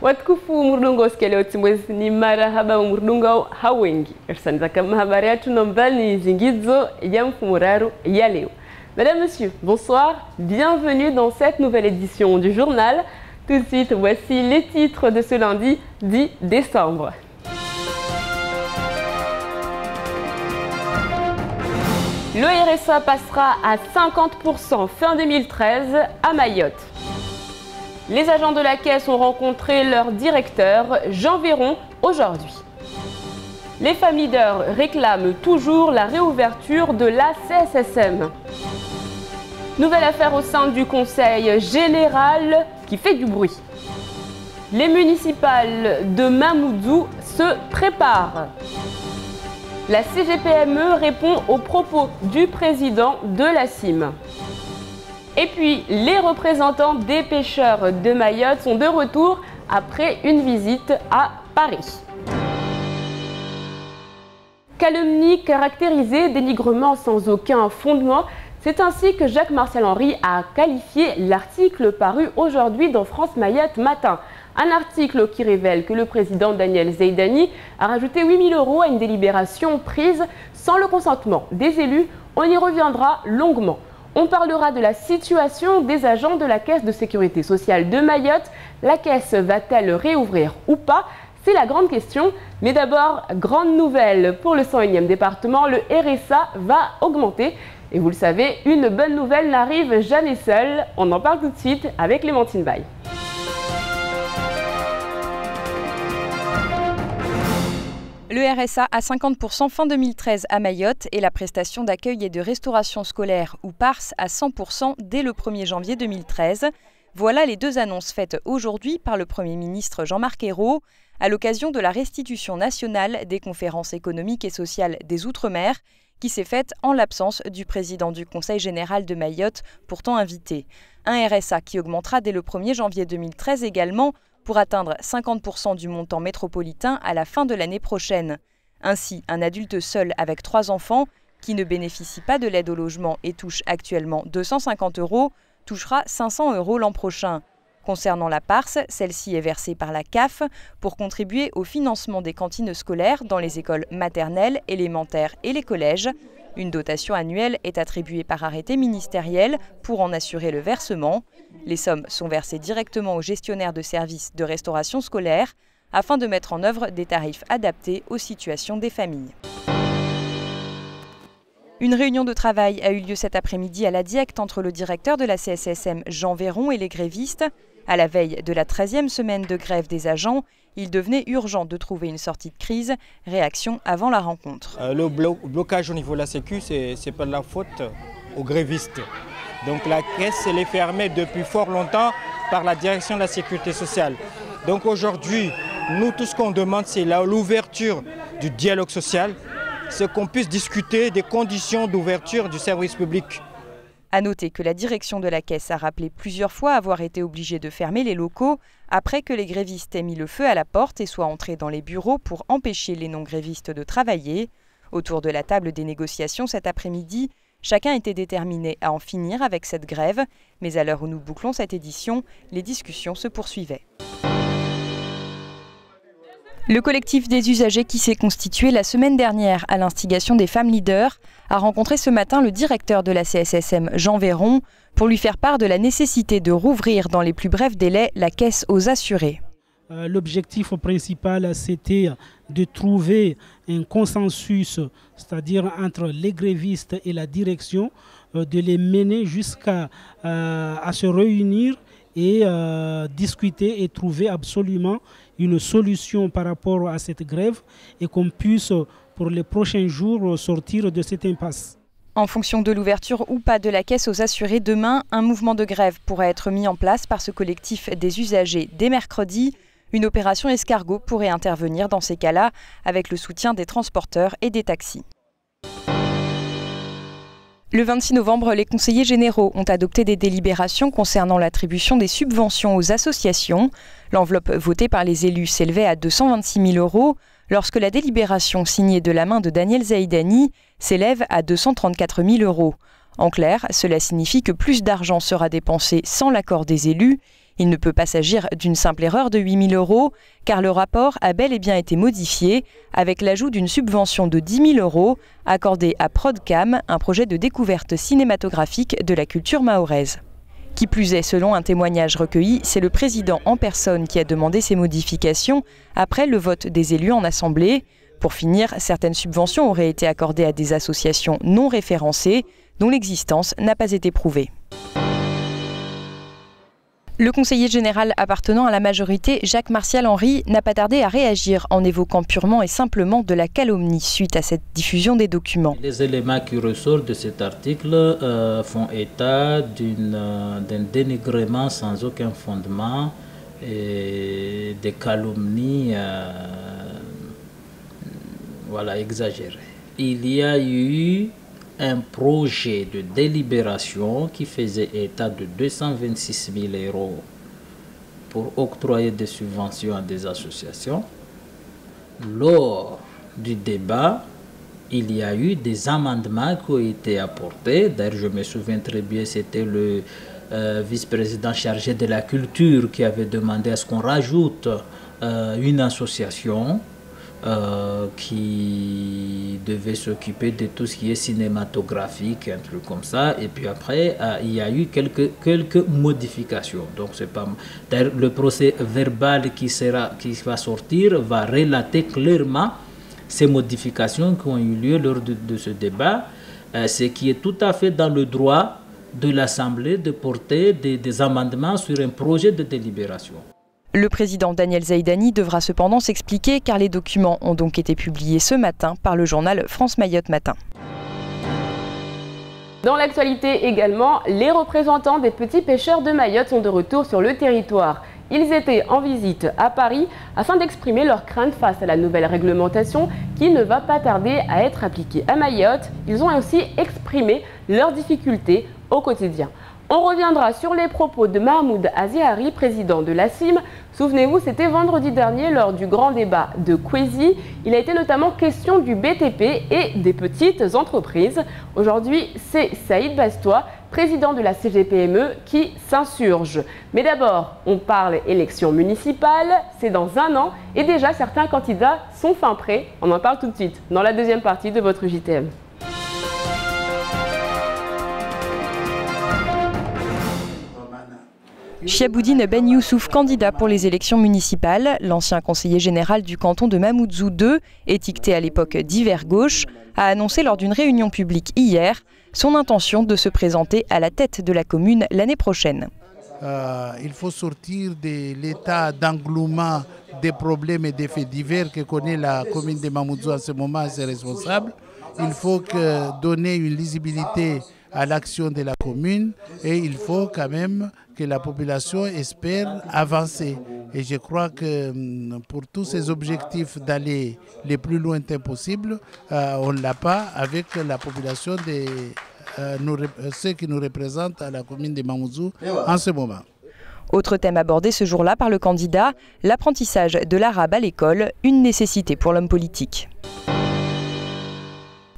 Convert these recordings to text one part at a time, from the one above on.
Watukufu umurdunga usikia timwezi ni marahaba umurdunga hawengi. Ersaniza kama habari yetu nombali zingizo ya mfumuraru ya leo. Mesdames, Messieurs, bonsoir. Bienvenue dans cette nouvelle édition du journal. Tout de suite, voici les titres de ce lundi 10 décembre. Le RSA passera à 50% fin 2013 à Mayotte. Les agents de la Caisse ont rencontré leur directeur, Jean Véron, aujourd'hui. Les familles leaders réclament toujours la réouverture de la CSSM. Nouvelle affaire au sein du Conseil général qui fait du bruit. Les municipales de Mamoudzou se préparent. La CGPME répond aux propos du président de la CIM. Et puis, les représentants des pêcheurs de Mayotte sont de retour après une visite à Paris. Calomnie caractérisée, dénigrement sans aucun fondement, c'est ainsi que Jacques-Martial Henry a qualifié l'article paru aujourd'hui dans France Mayotte Matin. Un article qui révèle que le président Daniel Zaidani a rajouté 8 000 € à une délibération prise sans le consentement des élus. On y reviendra longuement. On parlera de la situation des agents de la Caisse de sécurité sociale de Mayotte. La Caisse va-t-elle réouvrir ou pas? C'est la grande question. Mais d'abord, grande nouvelle pour le 101e département, le RSA va augmenter. Et vous le savez, une bonne nouvelle n'arrive jamais seule. On en parle tout de suite avec Clémentine Baye. Le RSA à 50% fin 2013 à Mayotte et la prestation d'accueil et de restauration scolaire ou PARS à 100% dès le 1er janvier 2013. Voilà les deux annonces faites aujourd'hui par le Premier ministre Jean-Marc Ayrault à l'occasion de la restitution nationale des conférences économiques et sociales des Outre-mer qui s'est faite en l'absence du président du Conseil général de Mayotte, pourtant invité. Un RSA qui augmentera dès le 1er janvier 2013 également, pour atteindre 50% du montant métropolitain à la fin de l'année prochaine. Ainsi, un adulte seul avec 3 enfants, qui ne bénéficie pas de l'aide au logement et touche actuellement 250 €, touchera 500 € l'an prochain. Concernant la PARS, celle-ci est versée par la CAF pour contribuer au financement des cantines scolaires dans les écoles maternelles, élémentaires et les collèges. Une dotation annuelle est attribuée par arrêté ministériel pour en assurer le versement. Les sommes sont versées directement aux gestionnaires de services de restauration scolaire afin de mettre en œuvre des tarifs adaptés aux situations des familles. Une réunion de travail a eu lieu cet après-midi à la DIECT entre le directeur de la CSSM Jean Véron et les grévistes. À la veille de la 13e semaine de grève des agents, il devenait urgent de trouver une sortie de crise. Réaction avant la rencontre. Le blocage au niveau de la Sécu, ce n'est pas de la faute aux grévistes. Donc la caisse, elle est fermée depuis fort longtemps par la direction de la sécurité sociale. Donc aujourd'hui, nous, tout ce qu'on demande, c'est l'ouverture du dialogue social, c'est qu'on puisse discuter des conditions d'ouverture du service public. À noter que la direction de la Caisse a rappelé plusieurs fois avoir été obligée de fermer les locaux après que les grévistes aient mis le feu à la porte et soient entrés dans les bureaux pour empêcher les non-grévistes de travailler. Autour de la table des négociations cet après-midi, chacun était déterminé à en finir avec cette grève, mais à l'heure où nous bouclons cette édition, les discussions se poursuivaient. Le collectif des usagers qui s'est constitué la semaine dernière à l'instigation des femmes leaders a rencontré ce matin le directeur de la CSSM Jean Véron pour lui faire part de la nécessité de rouvrir dans les plus brefs délais la caisse aux assurés. L'objectif principal, c'était de trouver un consensus, c'est-à-dire entre les grévistes et la direction, de les mener jusqu'à se réunir et discuter et trouver absolument une solution par rapport à cette grève et qu'on puisse pour les prochains jours sortir de cette impasse. En fonction de l'ouverture ou pas de la caisse aux assurés demain, un mouvement de grève pourrait être mis en place par ce collectif des usagers dès mercredi. Une opération escargot pourrait intervenir dans ces cas-là avec le soutien des transporteurs et des taxis. Le 26 novembre, les conseillers généraux ont adopté des délibérations concernant l'attribution des subventions aux associations. L'enveloppe votée par les élus s'élevait à 226 000 € lorsque la délibération signée de la main de Daniel Zaidani s'élève à 234 000 €. En clair, cela signifie que plus d'argent sera dépensé sans l'accord des élus. Il ne peut pas s'agir d'une simple erreur de 8 000 €, car le rapport a bel et bien été modifié avec l'ajout d'une subvention de 10 000 € accordée à Prodcam, un projet de découverte cinématographique de la culture mahoraise. Qui plus est, selon un témoignage recueilli, c'est le président en personne qui a demandé ces modifications après le vote des élus en assemblée. Pour finir, certaines subventions auraient été accordées à des associations non référencées dont l'existence n'a pas été prouvée. Le conseiller général appartenant à la majorité, Jacques Martial Henry, n'a pas tardé à réagir en évoquant purement et simplement de la calomnie suite à cette diffusion des documents. Les éléments qui ressortent de cet article font état d'un dénigrement sans aucun fondement et des calomnies exagérées. Il y a eu un projet de délibération qui faisait état de 226 000 € pour octroyer des subventions à des associations. Lors du débat, il y a eu des amendements qui ont été apportés. D'ailleurs, je me souviens très bien, c'était le vice-président chargé de la culture qui avait demandé à ce qu'on rajoute une association qui devait s'occuper de tout ce qui est cinématographique, un truc comme ça. Et puis après, il y a eu quelques modifications. Donc c'est pas le procès verbal qui va sortir va relater clairement ces modifications qui ont eu lieu lors de ce débat, ce qui est tout à fait dans le droit de l'Assemblée de porter des amendements sur un projet de délibération. Le président Daniel Zaïdani devra cependant s'expliquer car les documents ont donc été publiés ce matin par le journal France Mayotte Matin. Dans l'actualité également, les représentants des petits pêcheurs de Mayotte sont de retour sur le territoire. Ils étaient en visite à Paris afin d'exprimer leurs craintes face à la nouvelle réglementation qui ne va pas tarder à être appliquée à Mayotte. Ils ont aussi exprimé leurs difficultés au quotidien. On reviendra sur les propos de Mahmoud Aziari, président de la CIM. Souvenez-vous, c'était vendredi dernier lors du grand débat de Kwezi. Il a été notamment question du BTP et des petites entreprises. Aujourd'hui, c'est Saïd Bastois, président de la CGPME, qui s'insurge. Mais d'abord, on parle élections municipales. C'est dans 1 an et déjà certains candidats sont fin prêts. On en parle tout de suite dans la deuxième partie de votre JTM. Chiaboudine Ben Youssouf, candidat pour les élections municipales, l'ancien conseiller général du canton de Mamoudzou 2, étiqueté à l'époque d'hiver gauche, a annoncé lors d'une réunion publique hier son intention de se présenter à la tête de la commune l'année prochaine. Il faut sortir de l'état d'englouement des problèmes et des faits divers que connaît la commune de Mamoudzou en ce moment à ses responsables. Il faut donner une lisibilité à l'action de la commune et il faut quand même que la population espère avancer. Et je crois que pour tous ces objectifs d'aller les plus lointains possible, on ne l'a pas avec la population de ceux qui nous représentent à la commune de Mamoudzou en ce moment. Autre thème abordé ce jour-là par le candidat, l'apprentissage de l'arabe à l'école, une nécessité pour l'homme politique.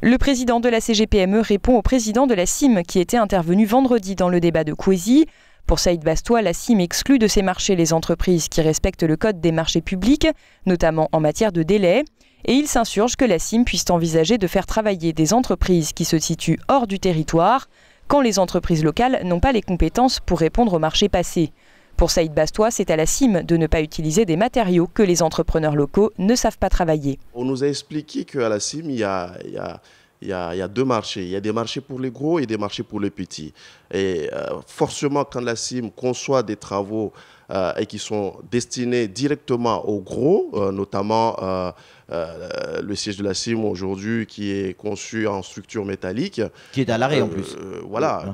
Le président de la CGPME répond au président de la CIM qui était intervenu vendredi dans le débat de Kwezi. Pour Saïd Bastois, la CIM exclut de ses marchés les entreprises qui respectent le code des marchés publics, notamment en matière de délai. Et il s'insurge que la CIM puisse envisager de faire travailler des entreprises qui se situent hors du territoire, quand les entreprises locales n'ont pas les compétences pour répondre au marché passé. Pour Saïd Bastois, c'est à la CIM de ne pas utiliser des matériaux que les entrepreneurs locaux ne savent pas travailler. On nous a expliqué qu'à la CIM, il y a 2 marchés. Il y a des marchés pour les gros et des marchés pour les petits. Et forcément, quand la CIM conçoit des travaux et qui sont destinés directement aux gros, notamment le siège de la CIM aujourd'hui qui est conçu en structure métallique. Qui est à l'arrêt en plus. Voilà.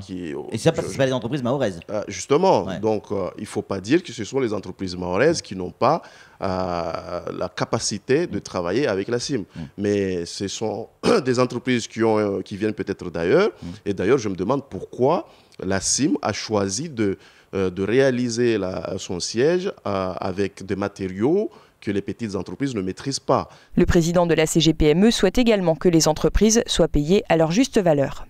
Et ça, parce que ce pas les entreprises mahoraises. Justement. Ouais. Donc, il ne faut pas dire que ce sont les entreprises mahoraises qui n'ont pas la capacité de travailler avec la CIM. Mais ce sont des entreprises qui viennent peut-être d'ailleurs. Et d'ailleurs, je me demande pourquoi la CIM a choisi de réaliser son siège avec des matériaux que les petites entreprises ne maîtrisent pas. Le président de la CGPME souhaite également que les entreprises soient payées à leur juste valeur.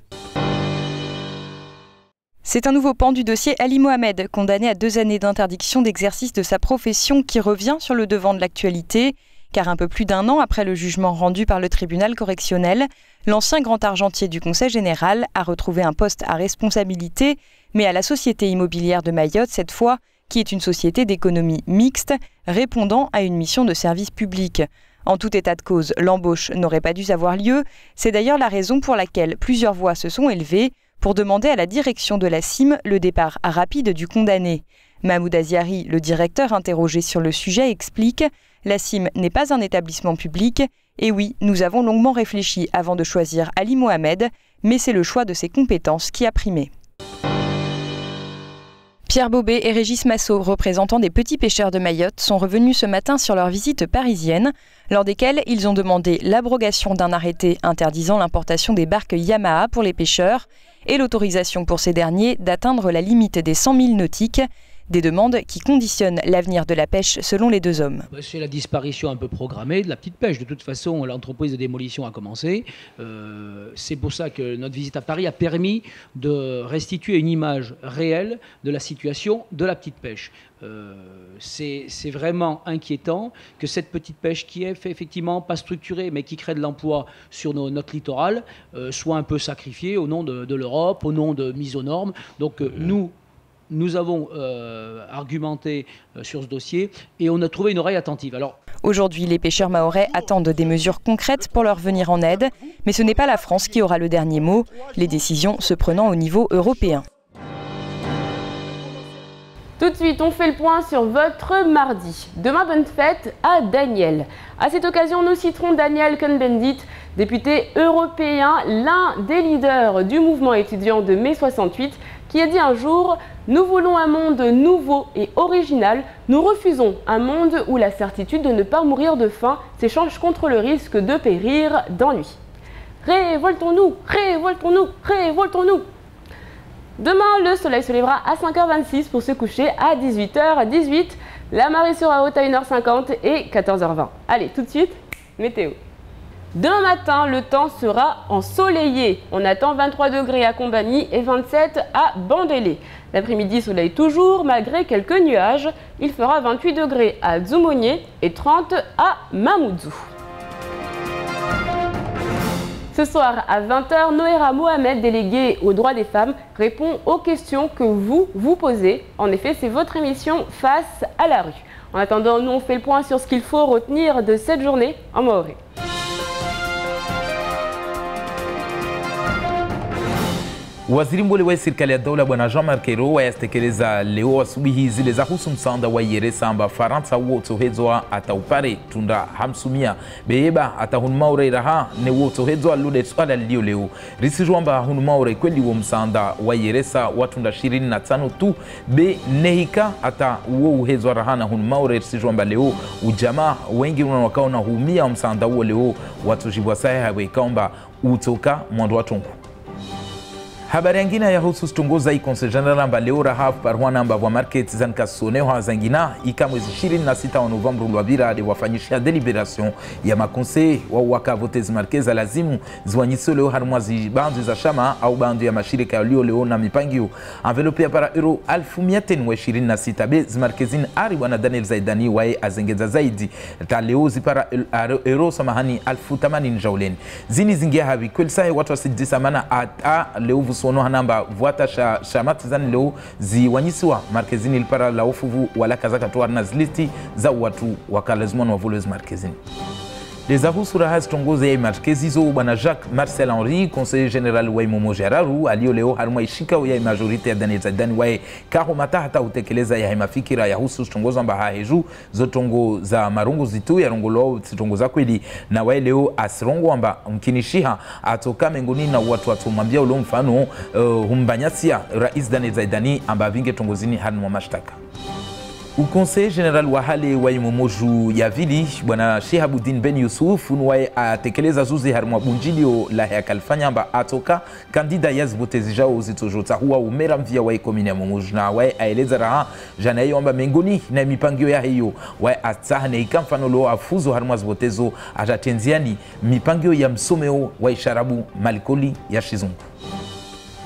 C'est un nouveau pan du dossier Ali Mohamed, condamné à 2 années d'interdiction d'exercice de sa profession qui revient sur le devant de l'actualité. Car un peu plus d'1 an après le jugement rendu par le tribunal correctionnel, l'ancien grand argentier du Conseil général a retrouvé un poste à responsabilité, mais à la Société immobilière de Mayotte cette fois, qui est une société d'économie mixte, répondant à une mission de service public. En tout état de cause, l'embauche n'aurait pas dû avoir lieu. C'est d'ailleurs la raison pour laquelle plusieurs voix se sont élevées pour demander à la direction de la CIM le départ rapide du condamné. Mahmoud Aziari, le directeur interrogé sur le sujet, explique « La CIM n'est pas un établissement public et oui, nous avons longuement réfléchi avant de choisir Ali Mohamed, mais c'est le choix de ses compétences qui a primé. » Pierre Bobet et Régis Massot, représentants des petits pêcheurs de Mayotte, sont revenus ce matin sur leur visite parisienne, lors desquelles ils ont demandé l'abrogation d'un arrêté interdisant l'importation des barques Yamaha pour les pêcheurs et l'autorisation pour ces derniers d'atteindre la limite des 100 000 nautiques, des demandes qui conditionnent l'avenir de la pêche selon les 2 hommes. C'est la disparition un peu programmée de la petite pêche. De toute façon, l'entreprise de démolition a commencé. C'est pour ça que notre visite à Paris a permis de restituer une image réelle de la situation de la petite pêche. C'est vraiment inquiétant que cette petite pêche qui est effectivement pas structurée mais qui crée de l'emploi sur notre littoral soit un peu sacrifiée au nom de l'Europe, au nom de mise aux normes. Donc nous avons argumenté sur ce dossier et on a trouvé une oreille attentive. Aujourd'hui, les pêcheurs mahorais attendent des mesures concrètes pour leur venir en aide, mais ce n'est pas la France qui aura le dernier mot, les décisions se prenant au niveau européen. Tout de suite, on fait le point sur votre mardi. Demain, bonne fête à Daniel. À cette occasion, nous citerons Daniel Cohn-Bendit, député européen, l'un des leaders du mouvement étudiant de mai 68, qui a dit un jour « Nous voulons un monde nouveau et original. Nous refusons un monde où la certitude de ne pas mourir de faim s'échange contre le risque de périr d'ennui. Révoltons-nous, révoltons-nous, révoltons-nous !» Demain, le soleil se lèvera à 5h26 pour se coucher à 18h18. La marée sera haute à 1h50 et 14h20. Allez, tout de suite, météo. Demain matin, le temps sera ensoleillé. On attend 23 degrés à Combani et 27 à Bandélé. L'après-midi, soleil toujours, malgré quelques nuages. Il fera 28 degrés à Dzoumogné et 30 à Mamoudzou. Ce soir à 20h, Noéra Mohamed, déléguée aux droits des femmes, répond aux questions que vous vous posez. En effet, c'est votre émission Face à la rue. En attendant, nous on fait le point sur ce qu'il faut retenir de cette journée en maoré. Waziri Mbole wa serikali ya dola bwana Jean-Marc Ayrault yatekeleza leo asubuhi zile za husu msaada wa Yeresa amba Faransa woto hezwa ataupare tunda hamsumia beba atahunuma urairaha ne woto hezwa lude swala lio leo risijwa amba hunuma ure kweli wo msaada wa Yeresa watunda 25 tu be nehika ata wo hezwa rahana hunuma ure risijwa amba leo ujamaa wengi wakaona humia msaada huo leo watu jibwa sahihi kaomba utoka mwando watongo. Habari nyingine ya husu stungoza ikonse general amba leo rahaf parwana amba wa market zankasoneo zangina ika mwezi 26 wa November lwabira de wafanyisha deliberation ya makonse wa wakavotezi markeza lazimu ziwanyiso leo harumwazi bandu za shama au bandu ya mashirika leo leo na mipangio envelope ya para euro 1126 be zimarkezin ari wana Daniel Zaidani wae azengeza zaidi ta leo zipara euro samahani 1080 jaulen zini zingia habi kweli sahi watu wasidisa mana a leo sono hanamba vuata shamati zani leo ziwanyisiwa markezini ilipara la ufuvu wala kazaka tuwa na zilisti za watu wakalazimwana wa volezi markezini. Les ahusura has tongoze ya markezi zo bwana Jacques Marcel Henry, conseiller général wa Momo Jararu, alio leo haruma ishika ya majorite ya Daniel Zaidani wae kaho mata hata utekeleza ya mafikira ya husu tongoza mba haheju zo tongo za marungu zitu ya rongolo tongo za kweli na wae leo asirongo amba mkinishiha atoka mengoni na watu watumambia ulo mfano humbanyasia rais Daniel Zaidani amba vinge tongozini haruma mashtaka. O Conseil General wa hali wa Momoju ya vili bwana Shehabuddin Ben Yusuf unwae atekeleza zuzi harumwa bunjilio la ya kalfanya amba atoka kandida yazbotezi jao zitojota huwa umera mvia wa komine ya Momoju na wae aeleza raha jana hiyo amba mengoni na mipangio ya hiyo wae atahane ikamfano lo afuzo harumwa zbotezo atatenziani mipangio ya msomeo wa isharabu malikoli ya shizungu.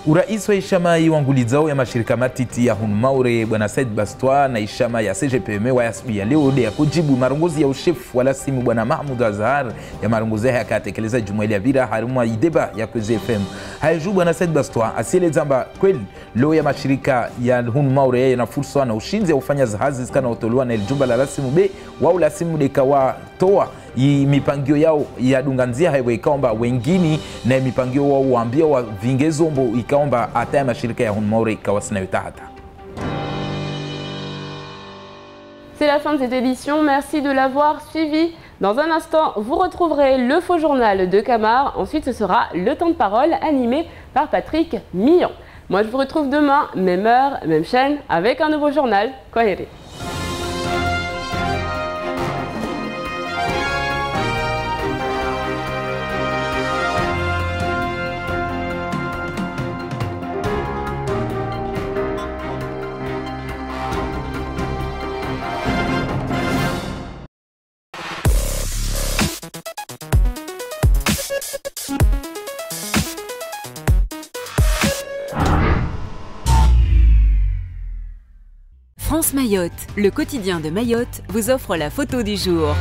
Urais wa ishama iwangulizao ya mashirika matiti ya Hunmaure Bwana Said Bastwa na ishama ya CGPM ya leo ya kujibu marongozi ya ushefu wala simu Bwana Mahmoud Azhar ya marongozi ya katekeleza jumuiya ya vira harumwa ideba ya Kwezi FM. Haiju Bwana Said Bastwa asieleza kwamba kweli leo ya mashirika ya Hunmaure yana fursa na ushinzi ya ufanya zahazi zikana otolwa na iljumba la simu be wao la simu dekawa toa mipangio yao ya dunganzia haiwe ikaomba wengine na mipangio wao waambia wa vingezombo ikaomba hata ya mashirika ya Hunmaure ikawasina yotahata. C'est la fin de cette édition, merci de l'avoir suivi. Dans un instant, vous retrouverez le faux journal de Camar. Ensuite, ce sera le temps de parole animé par Patrick Millon. Moi, je vous retrouve demain, même heure, même chaîne, avec un nouveau journal. Kwaheri. France Mayotte, le quotidien de Mayotte, vous offre la photo du jour.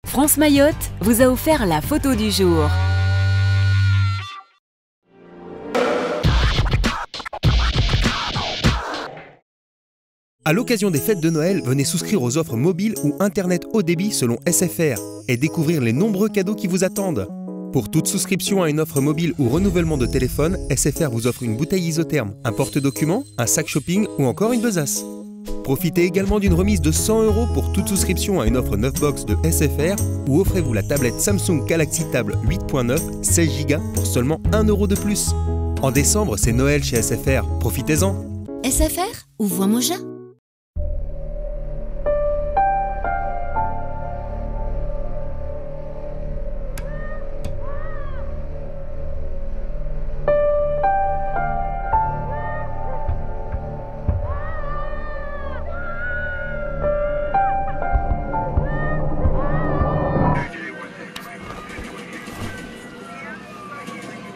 France Mayotte vous a offert la photo du jour. À l'occasion des fêtes de Noël, venez souscrire aux offres mobiles ou Internet haut débit selon SFR et découvrir les nombreux cadeaux qui vous attendent. Pour toute souscription à une offre mobile ou renouvellement de téléphone, SFR vous offre une bouteille isotherme, un porte-documents, un sac shopping ou encore une besace. Profitez également d'une remise de 100 € pour toute souscription à une offre 9 box de SFR ou offrez-vous la tablette Samsung Galaxy Tab 8.9 16 Go pour seulement 1 € de plus. En décembre, c'est Noël chez SFR, profitez-en. SFR ou Voix Moja.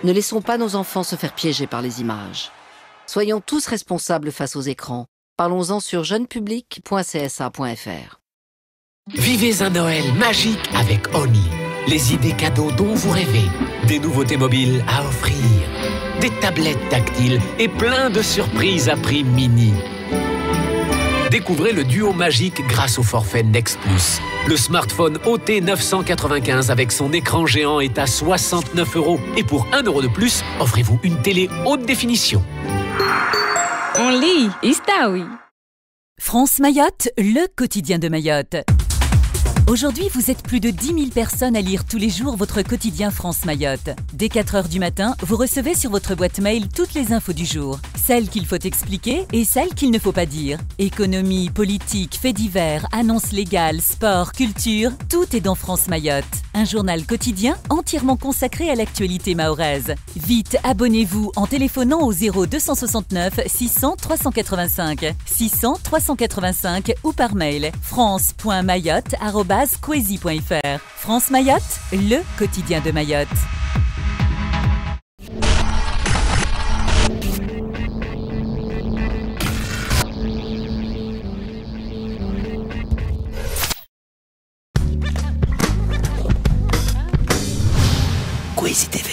Ne laissons pas nos enfants se faire piéger par les images. Soyons tous responsables face aux écrans. Parlons-en sur jeunepublic.csa.fr. Vivez un Noël magique avec Only. Les idées cadeaux dont vous rêvez. Des nouveautés mobiles à offrir. Des tablettes tactiles et plein de surprises à prix mini. Découvrez le duo magique grâce au forfait Next Plus. Le smartphone OT 995 avec son écran géant est à 69 €. Et pour 1 € de plus, offrez-vous une télé haute définition. Only, Istaoui. France Mayotte, le quotidien de Mayotte. Aujourd'hui, vous êtes plus de 10 000 personnes à lire tous les jours votre quotidien France Mayotte. Dès 4 h du matin, vous recevez sur votre boîte mail toutes les infos du jour. Celles qu'il faut expliquer et celles qu'il ne faut pas dire. Économie, politique, faits divers, annonces légales, sport, culture, tout est dans France Mayotte. Un journal quotidien entièrement consacré à l'actualité mahoraise. Vite, abonnez-vous en téléphonant au 0269 600 385, 600 385 ou par mail france.mayotte@kwezi.fr. France Mayotte, le quotidien de Mayotte. Kwezi TV.